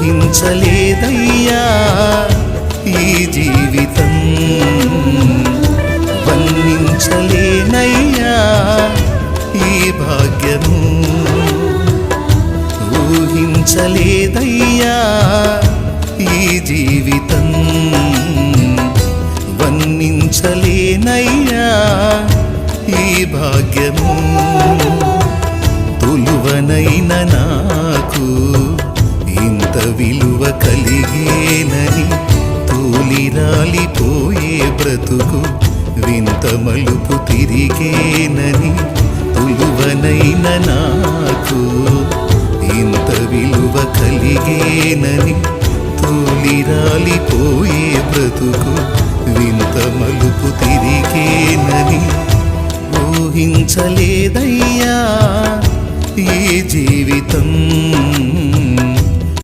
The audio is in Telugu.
ఊహించలేదయ్యా ఈ జీవితం, వర్ణించలేనయ్యా ఈ భాగ్యము. ఊహించలేదయ్యా ఈ జీవితం, వర్ణించలేనయ్యా ఈ భాగ్యము. తొలువనైన నాకు ఇంత విలువ కలిగేనని, తూలిరాలిపోయే బ్రతుకు వింత మలుపు తిరిగేనని. తొలువనైన నాకు ఇంత విలువ కలిగేనని, తూలిరాలిపోయే బ్రతుకు వింత మలుపు తిరిగేనని. ఊహించలేదయ్యా ఈ జీవితం.